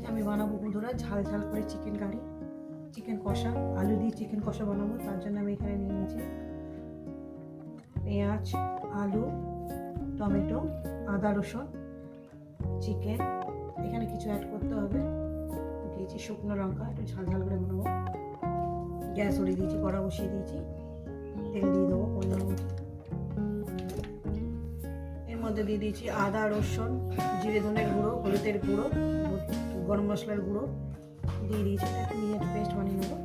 আজকে আমি বানাবো বন্ধুরা ঝাল ঝাল করে চিকেন কারি, চিকেন কষা, আলু দিয়ে চিকেন কষা বানাবো। তার জন্য আমি এখানে নিয়ে নিয়েছি পেঁয়াজ, আলু, টমেটো, আদা রসুন, চিকেন। এখানে কিছু অ্যাড করতে হবে। দিয়েছি শুকনো লঙ্কা, একটু ঝাল ঝাল করে বানাবো। গ্যাস ধরিয়ে দিয়েছি, কড়া বসিয়ে দিয়েছি, তেল দিয়ে দেবো পরিমাণ মতো। এর মধ্যে দিয়ে দিয়েছি আদা রসুন, জিরে ধনের গুঁড়ো, হলুদের গুঁড়ো, গরম মশলার গুঁড়ো দিয়ে দিয়েছি। একটু নিয়ে পেস্ট বানিয়ে নেবো।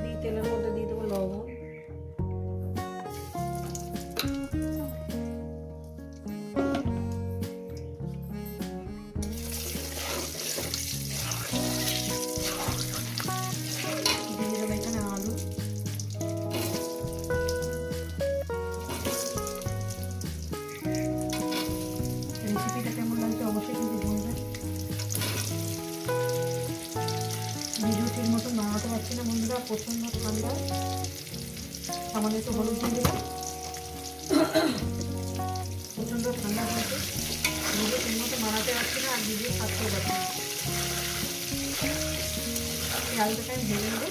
দিয়ে তেলের মধ্যে দিয়ে দেবো লবণ, দিয়ে দেবো এখানে আলু, রেসিপিটা কেমন লাগছে অবশ্যই কিন্তু বলবেন। ভিডিও ঠিক মতো নাড়াতে পারছি না বন্ধুরা, প্রচণ্ড ঠান্ডা। সামান্য একটু হলুদ দিয়ে দেবো, প্রচণ্ড ঠান্ডা হয়েছে। ভিডিও ঠিক মতো নাড়াতে পারছি না, আর ভিডিও থাকতেও পারছি না। এই আলুটাকে আমি ভেজে নেবো।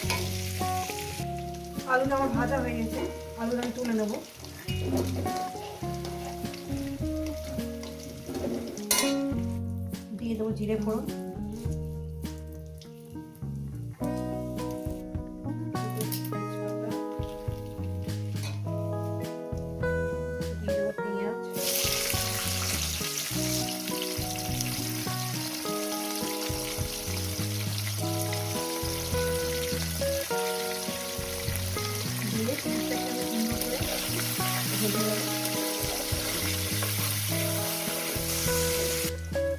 আলুটা আমার ভাজা হয়ে গেছে, আলুটা আমি তুলে নেবো। দিয়ে দেবো জিরে ফোড়ন, দিয়ে দেবো পেঁয়াজ, দিয়ে পেঁয়াজটাকে আমি সুন্দর করে ভেজে নেবো।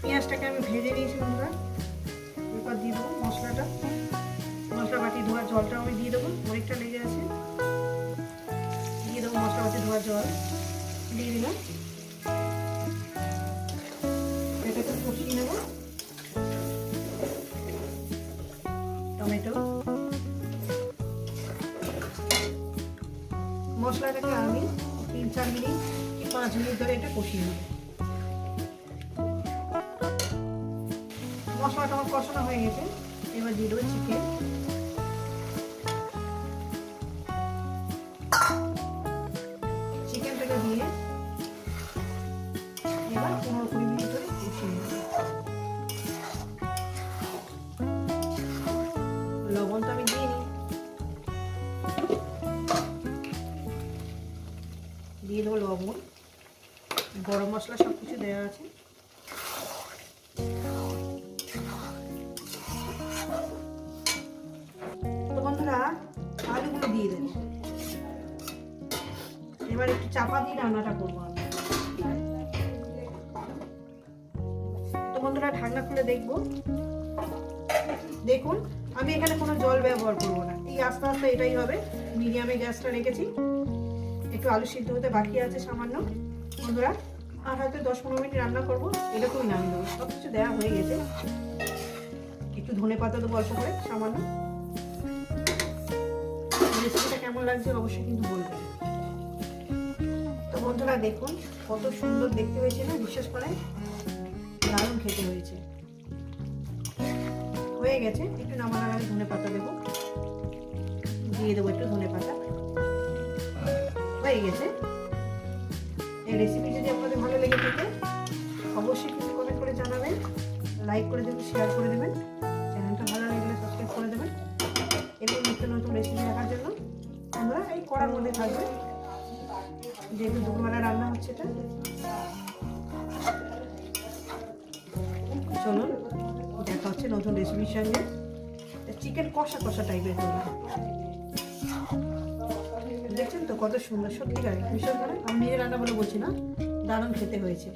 পেঁয়াজটাকে আমি ভেজে নিয়েছি বন্ধুরা। এরপর দিয়ে দেবো মশলাটা, মশলা বাটি ধোয়ার জলটা আমি দিয়ে দেবো, অনেকটা লেগে আছে। দিয়ে দেবো মশলা বাটি ধোয়ার জল, দিয়ে দিলাম। এটাকে কষিয়ে নেব। টমেটো, মশলাটাকে আমি 3-4 মিনিট কি 5 মিনিট ধরে এটা কষিয়ে নেব। মশলাটা আমার কষানো হয়ে গেছে। এবার দিয়ে দেবো চিকেন, চিকেনটাকে দিয়ে এবার 15-20 মিনিট ধরে কষিয়ে নেব। লবণটা আমি দিয়ে নিই, দিয়ে দেবো লবণ, গরম মশলা সব কিছু দেওয়া আছে। তো বন্ধুরা আলুগুলো দিয়ে দেবো। এবার একটু চাপা দিয়ে রান্নাটা করবো আমি। তো বন্ধুরা ঢাকনা খুলে দেখবো। দেখুন আমি এখানে কোনো জল ব্যবহার করবো না, এই আস্তে আস্তে এটাই হবে। মিডিয়ামে গ্যাসটা রেখেছি। একটু আলু সিদ্ধ হতে বাকি আছে সামান্য বন্ধুরা, আর হয়তো 10-15 মিনিট রান্না করবো। এরকমই নামিয়ে দেবো, সব কিছু দেওয়া হয়ে গেছে। একটু ধনে পাতা দেবো অল্প করে সামান্য। রেসিপিটা কেমন লাগছে অবশ্যই কিন্তু বলবেন। তো বন্ধুরা দেখুন কত সুন্দর দেখতে হয়েছে না, বিশ্বাস করেন দারুণ খেতে হয়েছে। হয়ে গেছে, একটু নামানোর আগে ধনে পাতা দেবো, দিয়ে দেবো একটু ধনে পাতা। হয়ে গেছে। এই রেসিপি যদি আপনাদের ভালো লেগে থাকে অবশ্যই কিন্তু কমেন্ট করে জানাবেন, লাইক করে দেবেন, শেয়ার করে দেবেন। চ্যানেলটা ভালো লাগলে সাবস্ক্রাইব করে দেবেন। এরকম নিত্য নতুন রেসিপি দেখার জন্য আমরা এই কড়ার মধ্যে থাকবে, যেহেতু দুপুরবেলা রান্না হচ্ছে এটা। চলুন দেখা হচ্ছে নতুন রেসিপির সঙ্গে। চিকেন কষা কষা টাইপের করবে, দেখছেন তো কত সুন্দর, সত্যিকার বিশ্বাস করেন আমি নিজে রান্না বলে বলছি না, দারুণ খেতে হয়েছে।